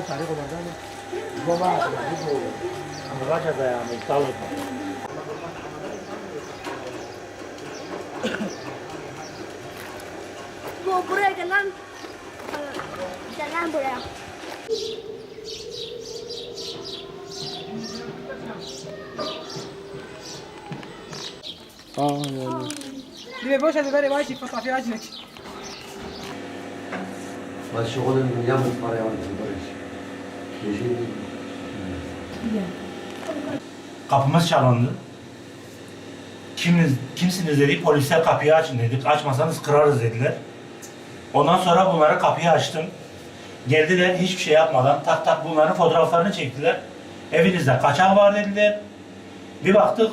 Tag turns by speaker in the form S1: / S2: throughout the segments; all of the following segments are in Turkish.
S1: tarik olacak. Baba, bu Angaja da yani iptal etme.
S2: Bu buraya gelen buraya.
S1: Yani.
S3: Dime boşa da böyle vay çift safiye acilek.
S4: والشغل من يعمل فرع عن البرش يجي
S5: Kapımız çalındı. Kimsiniz dedik, polisler kapıyı açın dedik. Açmasanız kırarız dediler. Ondan sonra bunlara kapıyı açtım. Geldiler hiçbir şey yapmadan tak tak bunların fotoğraflarını çektiler. Evinizde kaçak var dediler. Bir baktık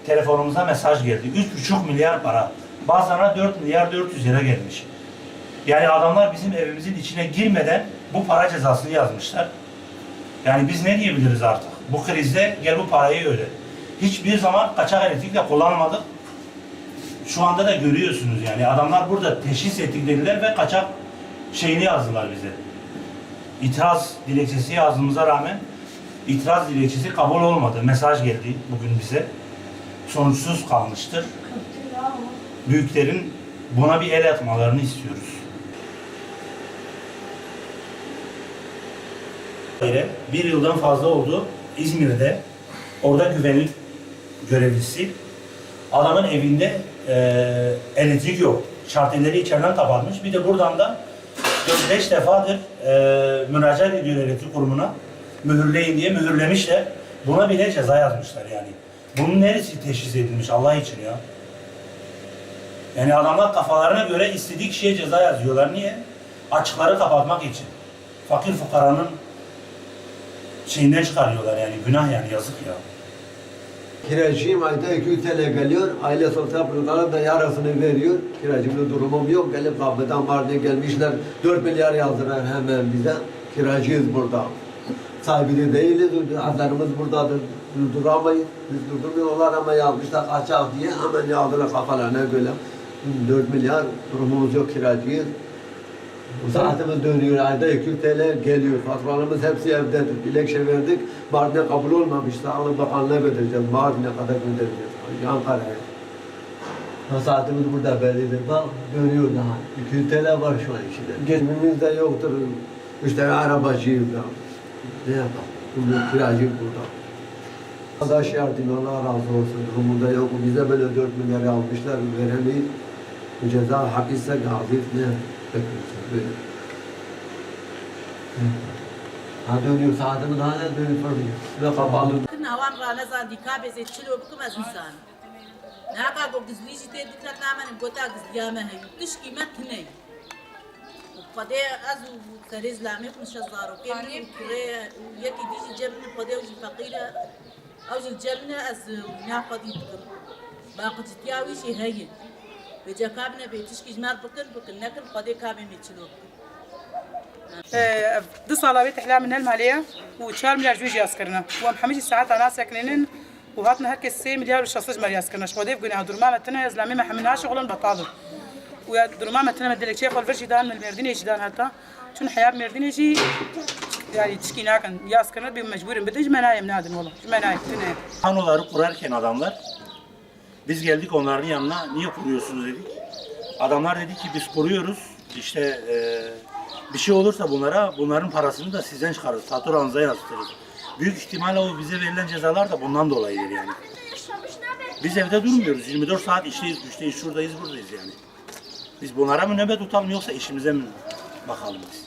S5: telefonumuza mesaj geldi. 3,5 milyar para. Bazılarına 4 milyar 400 lira gelmiş. Yani adamlar bizim evimizin içine girmeden bu para cezasını yazmışlar. Yani biz ne diyebiliriz artık? Bu krizde gel bu parayı öde. Hiçbir zaman kaçak elektrik de kullanmadık. Şu anda da görüyorsunuz yani adamlar burada teşhis ettik dediler ve kaçak şeyini yazdılar bize. İtiraz dilekçesi yazdığımıza rağmen itiraz dilekçesi kabul olmadı. Mesaj geldi bugün bize. Sonuçsuz kalmıştır. Büyüklerin buna bir el atmalarını istiyoruz. Bir yıldan fazla oldu İzmir'de. Orada güvenlik görevlisi. Adamın evinde elektrik yok. Şartelleri içeriden kapanmış. Bir de buradan da 4-5 defadır müracaat ediyor elektrik kurumuna. Mühürleyin diye mühürlemişler. Buna bile ceza yazmışlar yani. Bunun neresi teşhis edilmiş Allah için ya? Yani adamlar kafalarına göre istediği kişiye ceza yazıyorlar. Niye? Açıkları kapatmak için. Fakir fukaranın şeyinden çıkarıyorlar yani. Günah yani yazık ya.
S4: Kiracıyım ayda 200 TL geliyor. Aile sosyal programı da yarısını veriyor. Kiracımda durumum yok. Gelip kapıdan Mardin'e gelmişler. 4 milyar yazdılar hemen bize. Kiracıyız burada. Sahibi de değiliz. Azlarımız buradadır. Durduramayız. Biz durdurmuyorlar ama yazmışlar kaçak diye. Hemen yazdılar kafalarına göre. 4 milyar durumumuz yok kiracıyız. Saatimiz dönüyor, ayda 200 TL geliyor. Faturalarımız hepsi evdedir. Dilekçe verdik, Mardin'e kabul olmamış. Sağlık Bakanlığı'na götüreceğiz. Mardin'e kadar göndereceğiz. Ankara'ya. Saatimiz burada bellidir. Bak dönüyor daha. 200 TL var şu an içinde. Geçimimiz de yoktur. 3 tane arabacıyız ya. Ne yapalım? Şimdi kiracıyız burada. Arkadaş yardım Allah razı olsun. Durumunda yok. Bize böyle 4 milyar almışlar. Veremeyiz. Bu ceza hak ise gaziz ne? Böyle. Ha dönüyor saatimiz hala dönüp duruyor. Ve kapalı.
S6: نوان را نزان دیکا بزید چلو بکم از انسان ناقا گو گزلیجی تی دکلت نامنم گوتا گزلیامه هی تش قیمت نه قده از تریز لامیق مش زارو کمی کره یکی دیجی جبن قده وجی فقیره اوج الجبنه از ناقدی بکم باقی تیاوی شی هی بجا کابنه بیتش کی جمار بکن نکن قده کابی میچلو
S3: دو صالة بيت إحلام المالية و4 مليار جوج ياسكرنا ومحمد الساعات أنا ساكنين وهاتنا هركس 6 مليار و6 مليار ياسكرنا شقودي بقولنا درما متنا يزلامي ما حملناش شغلن بطاله ودرما متنا مدلك شيخ والفرش دان من المردين يجي دان هتا شون حياة مردين يجي yani تشكينا كان ياسكرنا بمجبورين بدج منايم نادم والله منايم تنين
S5: Kanoları kurarken adamlar biz geldik onların yanına niye kuruyorsunuz dedik. Adamlar dedi ki biz kuruyoruz işte bir şey olursa bunların parasını da sizden çıkarırız. Faturanıza yazdırırız. Büyük ihtimalle o bize verilen cezalar da bundan dolayıdır yani. Biz evde durmuyoruz. 24 saat işteyiz, güçteyiz, şuradayız, buradayız yani. Biz bunlara mı nöbet tutalım yoksa işimize mi bakalım biz?